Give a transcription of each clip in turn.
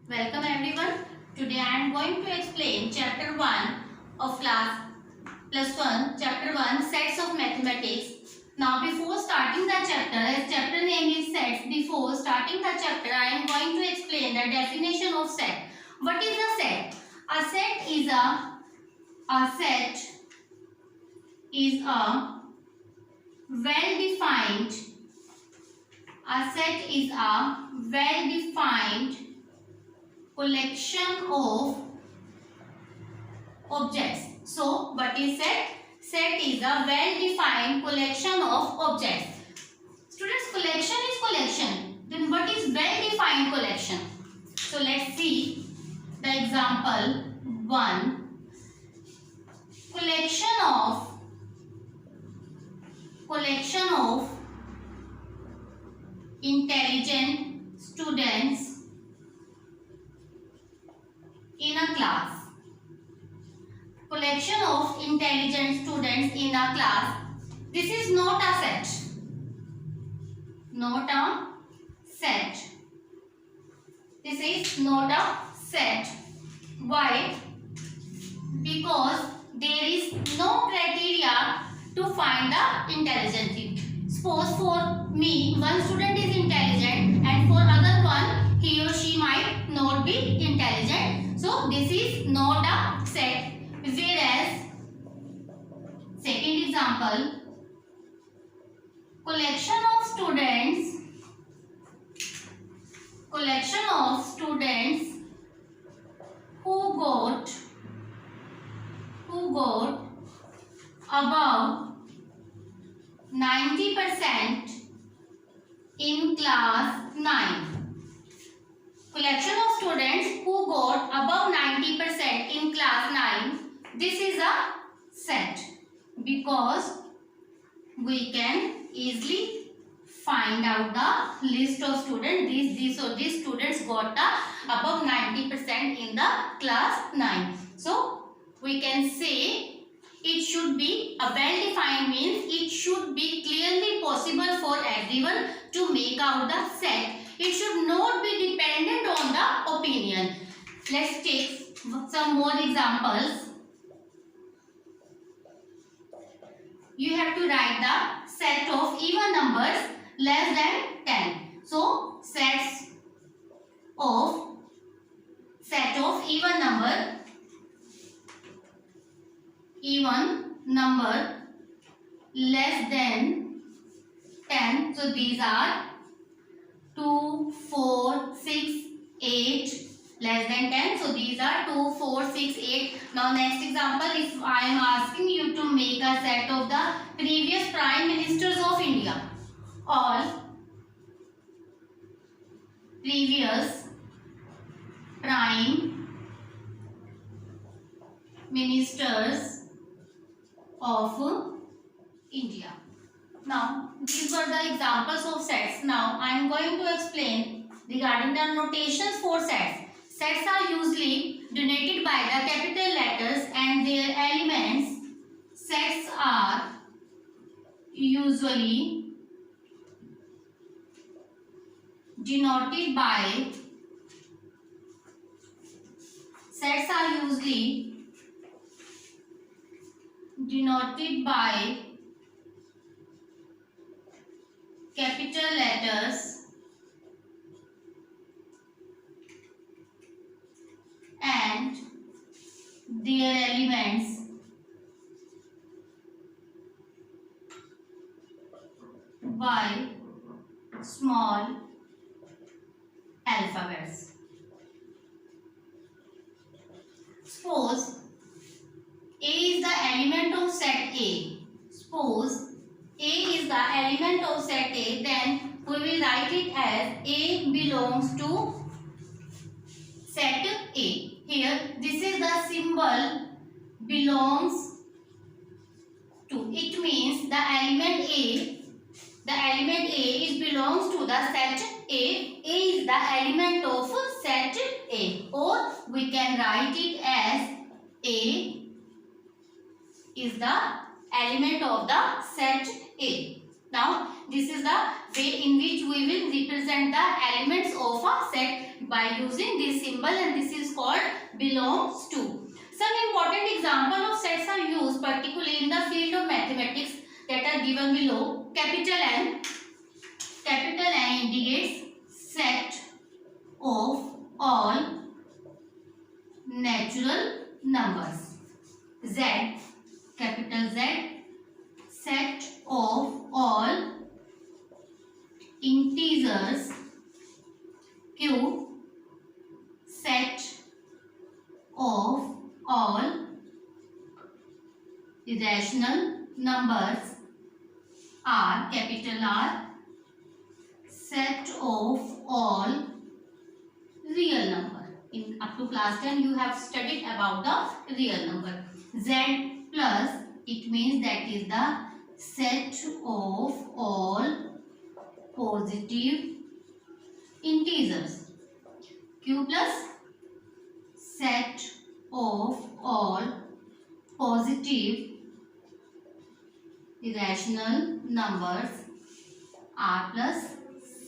Welcome everyone. Today I am going to explain chapter 1 of class plus 1, chapter 1 sets of mathematics. Now before starting the chapter, as chapter name is sets, before starting the chapter I am going to explain the definition of set. What is a set? A set is a well-defined collection of objects. So, what is set? Set is a well-defined collection of objects. Students, collection is collection. Then what is well-defined collection? So, let's see the example 1. Collection of intelligent students in a class. Collection of intelligent students in a class. This is not a set. Not a set. This is not a set. Why? Because there is no criteria to find the intelligence. Suppose for me, one student is intelligent and for other one, he or she might not be intelligent. So, this is not a set. Whereas, second example, collection of students who got above 90% in class 9. Collection of students who got above 90% in class 9. This is a set because we can easily find out the list of students. These students got the above 90% in the class 9. So we can say it should be a well-defined, means it should be clearly possible for everyone to make out the set. It should not be dependent on the opinion. Let's take some more examples. You have to write the set of even numbers less than 10. So, set of even number less than 10. So, these are 2, 4, 6, 8 less than 10. So, these are 2, 4, 6, 8. Now, next example, if I am asking you to make a set of the previous Prime Ministers of India. All previous Prime Ministers of India. Now, these were the examples of sets. Now, I am going to explain regarding the notations for sets. Sets are usually denoted by the capital letters and their elements. Sets are usually denoted by capital letters and their elements by small alphabets. Suppose A is the element of set A. Suppose A is the element of set A, then we will write it as A belongs to set A. Here, this is the symbol belongs to. It means the element A belongs to the set A. A is the element of set A. Or we can write it as A is the element of the set A. Now, this is the way in which we will represent the elements of a set by using this symbol, and this is called belongs to. Some important example of sets are used particularly in the field of mathematics that are given below. Capital N indicates set of all natural numbers. Z, capital Z, set of all integers. Q, set of all irrational numbers. R, capital R, set of all real number. In up to class 10 you have studied about the real number. Z plus, it means that is the set of all positive integers. Q plus, set of all positive irrational numbers. R plus,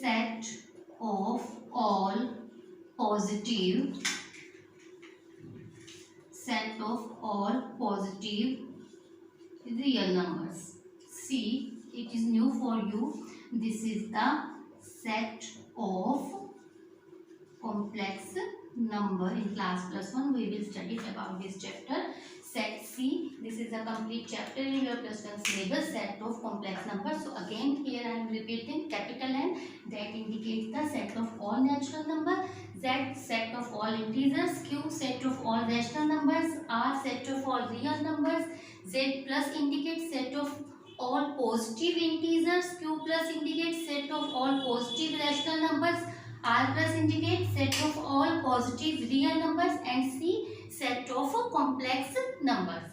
set of all positive real numbers. C, it is new for you. This is the set of complex number. In class plus 1 we will study about this chapter. Set C, this is a complete chapter in your plus 1 syllabus, set of complex numbers. So again here I am repeating, capital N, that indicates the set of all natural numbers. Z, set of all integers. Q, set of all rational numbers. R, set of all real numbers. Z plus indicates set of all positive integers. Q plus indicates set of all positive rational numbers. R plus indicates set of all positive real numbers, and C, set of complex numbers.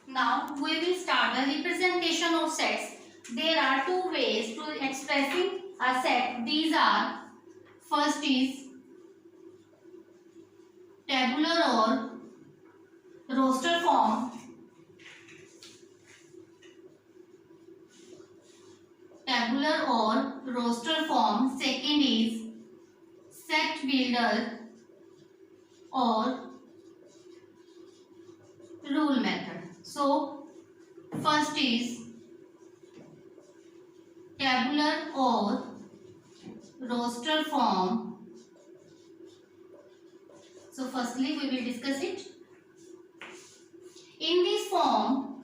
Now we will start the representation of sets. There are two ways to expressing a set. These are, first is tabular or roster form. Tabular or roster form. Second is set builder or rule method. So first is tabular or roster form. So firstly we will discuss it. In this form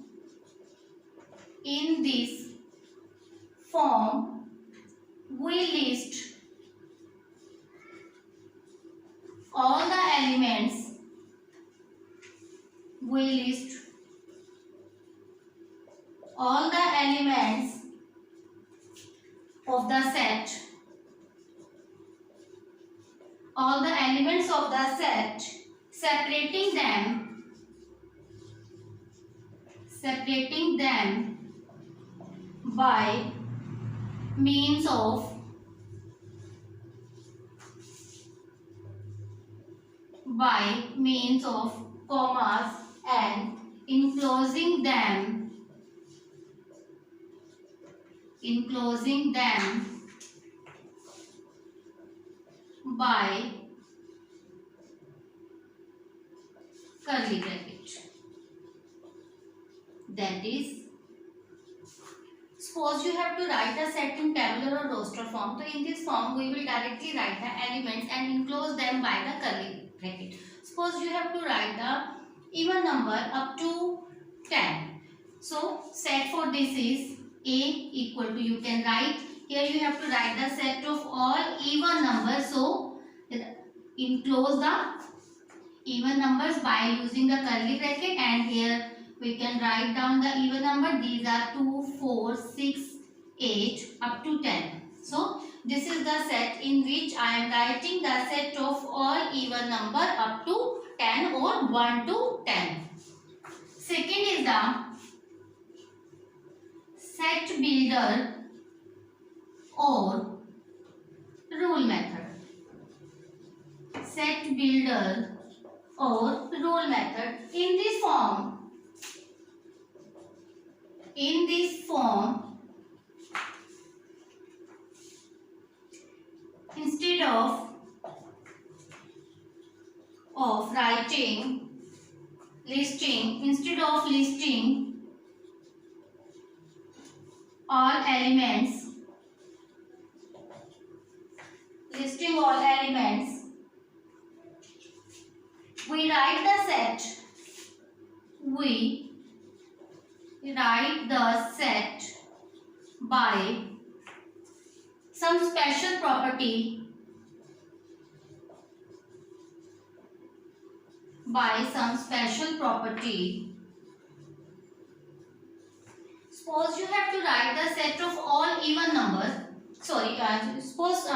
we list all the elements. We list all the elements of the set. All the elements of the set, separating them by means of commas, and enclosing them by curly bracket. That is, suppose you have to write a set in tabular or roster form. So in this form we will directly write the elements and enclose them by the curly bracket. Suppose you have to write the even number up to 10. So set for this is A equal to, you can write here, you have to write the set of all even numbers. So enclose the even numbers by using the curly bracket, and here we can write down the even number. These are 2, 4, 6, 8 up to 10. So this is the set in which I am writing the set of all even number up to 10 or 1 to 10. Second is the set builder or rule method. Set builder or rule method. In this form, instead of of listing, instead of listing all elements, we write the set by some special property, Suppose you have to write the set of all even numbers. Suppose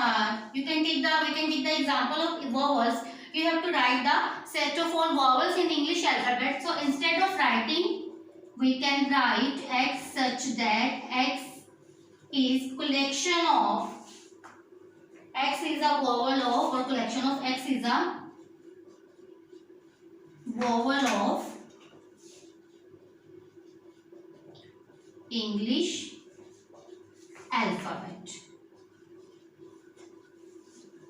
we can take the example of vowels. You have to write the set of all vowels in English alphabet. So instead of writing, we can write x such that x is collection of, x is a vowel of, or collection of, x is a vowel of English alphabet.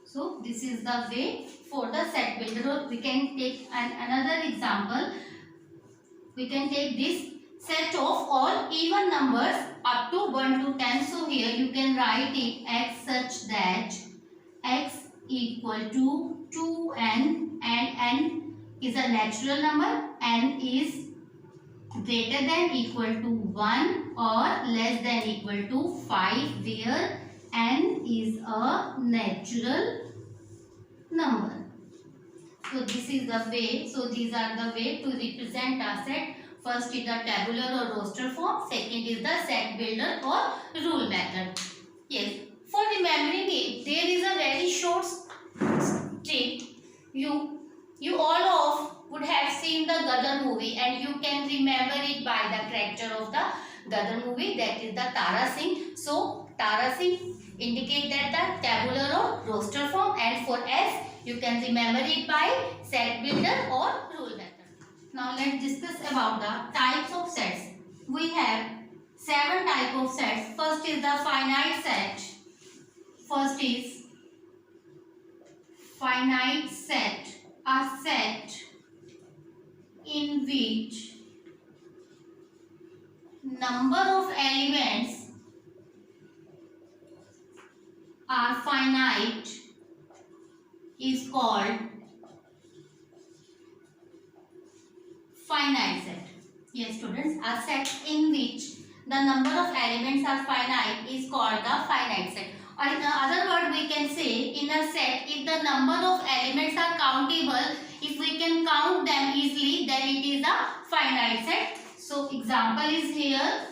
So this is the way for the set builder. Or we can take another example. We can take this set of all even numbers up to 1 to 10. So here you can write it x such that x equal to 2n, and n is a natural number, n is greater than equal to 1 or less than equal to 5, where n is a natural number. So this is the way, so these are the way to represent a set. First is the tabular or roster form, second is the set builder or rule method. Yes, for remembering it, there is a very short trick. You all of would have seen the Gadar movie, and you can remember it by the character of the Gadar movie, that is the Tara Singh. So Tara Singh indicate that the tabular or roster form, and for S you can remember it by set builder or rule method. Now let's discuss about the types of sets. We have 7 types of sets. First is the finite set. First is finite set, a set in which number of elements are finite is called finite set. Yes students, a set in which the number of elements are finite is called the finite set. Or in other word, we can say in a set, if the number of elements are countable, if we can count them easily, then it is a finite set. So example is here.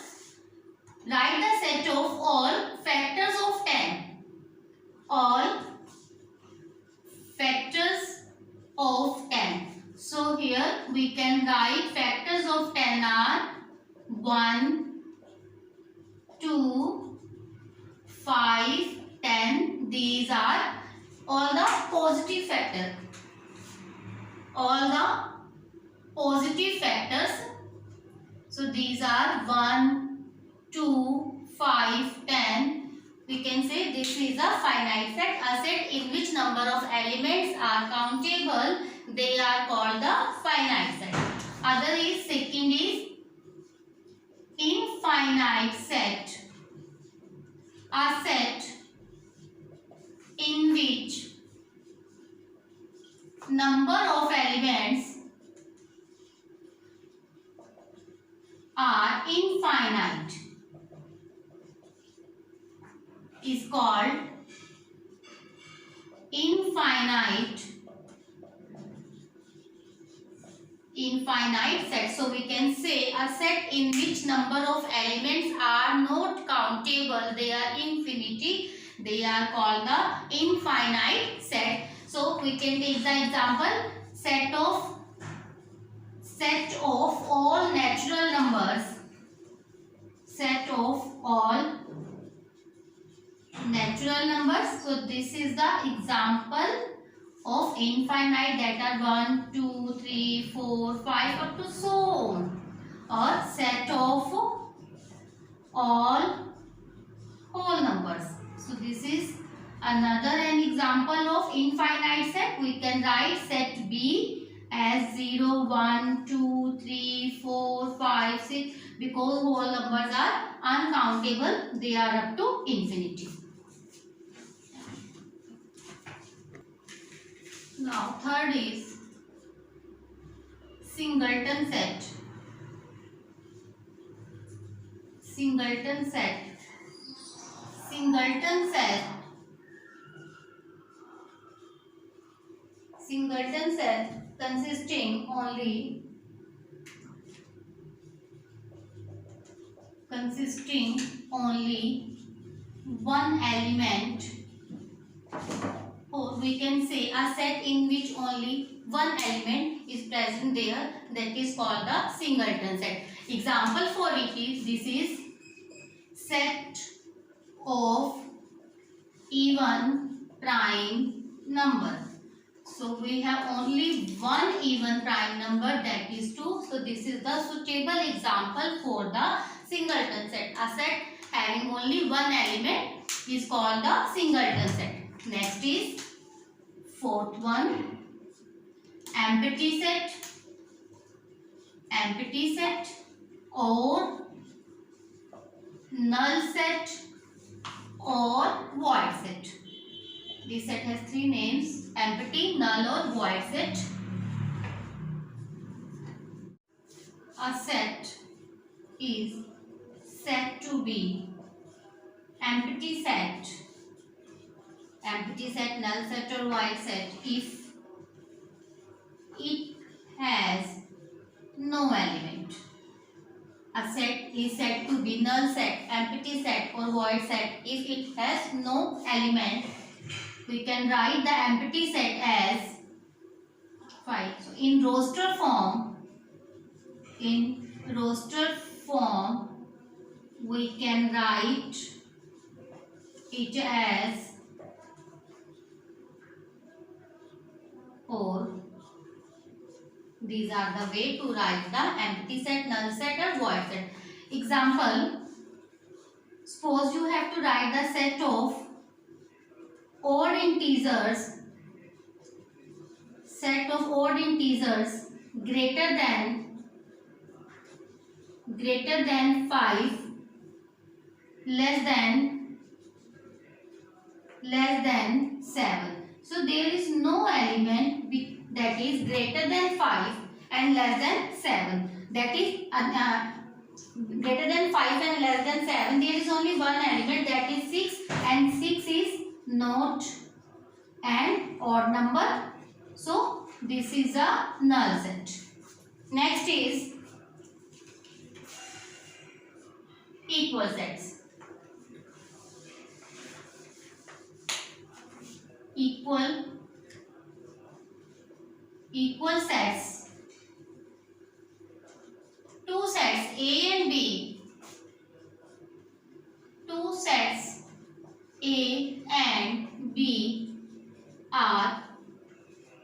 Write the set of all factors of 10. All factors of 10. So here we can write factors of 10 are 1, 2, 5, 10. These are all the positive factors. All the positive factors. So these are 1, 2, 5, 10. We can say this is a finite set. A set in which number of elements are countable, they are called the finite set. Other is, second is infinite set. A set in which number of elements are infinite is called infinite set. So we can say a set in which number of elements are not countable, they are infinity, they are called the infinite set. So we can take the example, set of all natural numbers. Set of all natural numbers. So this is the example of infinite, that are 1, 2, 3, 4, 5 up to so on. Or set of all whole numbers. So this is another an example of infinite set. We can write set B B as 0, 1, 2, 3, 4, 5, 6 because whole numbers are uncountable. They are up to infinity. Now third is singleton set. Singleton set. Singleton set. Singleton set consisting only one element, or we can say a set in which only one element is present there, that is called the singleton set. Example for it is, this is set of even prime number. So we have only one even prime number, that is 2. So this is the suitable example for the singleton set. A set having only one element is called the singleton set. Next is fourth one, empty set. Empty set or null set or void set. This set has three names: empty, null or void set. A set is said to be empty set, null set or void set if it has no element. A set is said to be null set, empty set or void set if it has no element. We can write the empty set as 5. So in roster form, we can write it as 4. These are the way to write the empty set, null set or void set. Example, suppose you have to write the set of odd integers greater than 5 less than 7. So there is no element that is greater than 5 and less than 7. That is greater than 5 and less than 7. There is only one element, that is 6, and 6 is not an odd number. So this is a null set. Next is equal sets. Equal sets. Two sets A and B. Two sets A and B are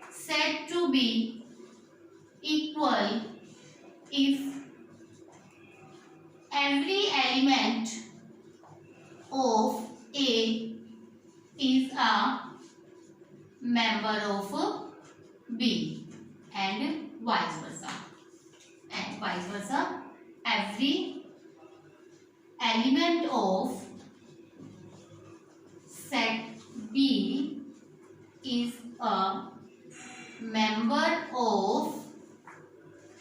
said to be equal if every element of A is a member of B and vice versa. Every element of set B is a member of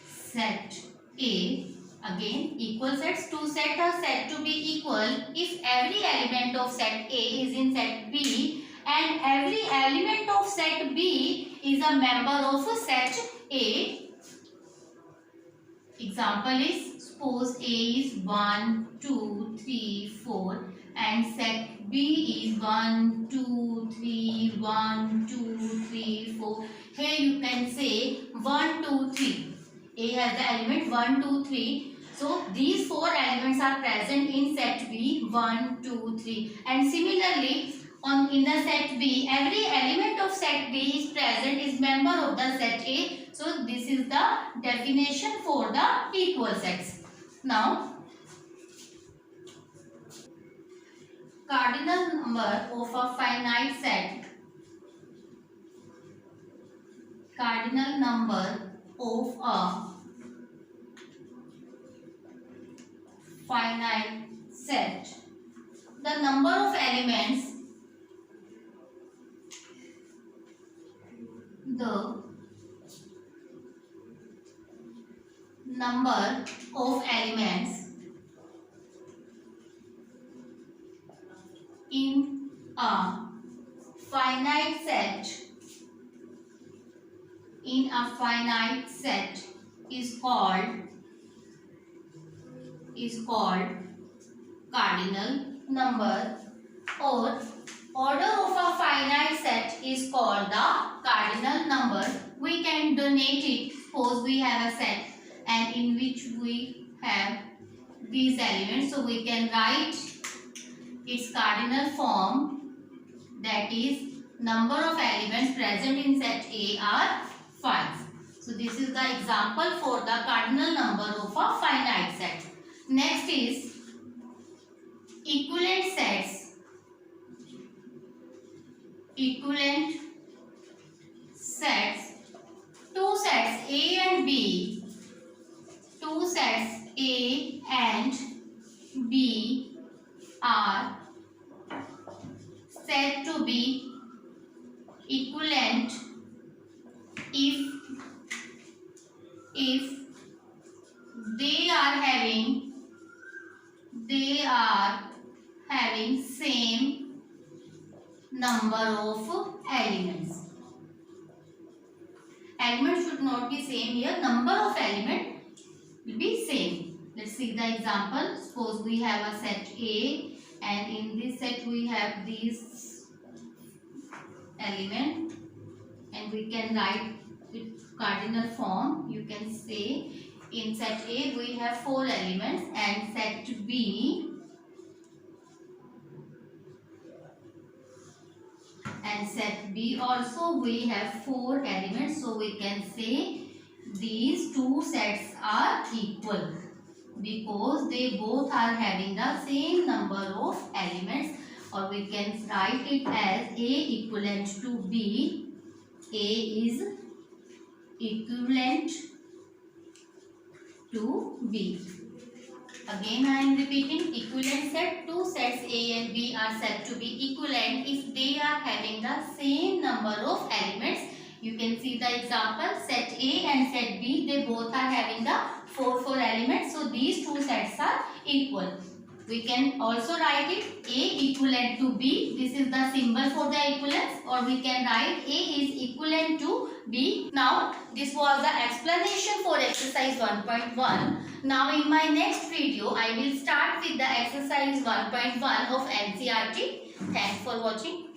set A. Again, equal sets. Two sets are said to be equal if every element of set A is in set B and every element of set B is a member of set A. Example is, suppose A is 1, 2, 3, 4 and set B is 1, 2, 3, 1, 2, 3, 4. Here you can say 1, 2, 3. A has the element 1, 2, 3. So these four elements are present in set B, 1, 2, 3. And similarly, in the set B, every element of set B is present, is member of the set A. So this is the definition for the equal sets. Now, cardinal number of a finite set. cardinal number of a finite set. The number of elements, the number of elements in a finite set is called cardinal number, or order of a finite set is called the cardinal number. We can donate it. Suppose we have a set and in which we have these elements, so we can write its cardinal form, that is number of elements present in set A are 5. So this is the example for the cardinal number of a finite set. Next is equivalent sets. Equivalent sets. Two sets A and B. Two sets A and B are said to be equivalent if they are having same number of elements. Elements should not be same here. Number of element will be same. Let's see the example. Suppose we have a set A and in this set we have these element and we can write with cardinal form. You can say in set A we have 4 elements and set B also we have 4 elements. So we can say these two sets are equal because they both are having the same number of elements, or we can write it as A equivalent to B. A is equivalent to B. Again I am repeating, equivalent set. Two sets A and B are said to be equivalent if they are having the same number of elements. You can see the example, set A and set B, they both are having the 4 elements. So these two sets are equal. We can also write it A equivalent to B. This is the symbol for the equivalence, or we can write A is equivalent to B. Now this was the explanation for exercise 1.1. Now in my next video I will start with the exercise 1.1 of NCERT. Thanks for watching.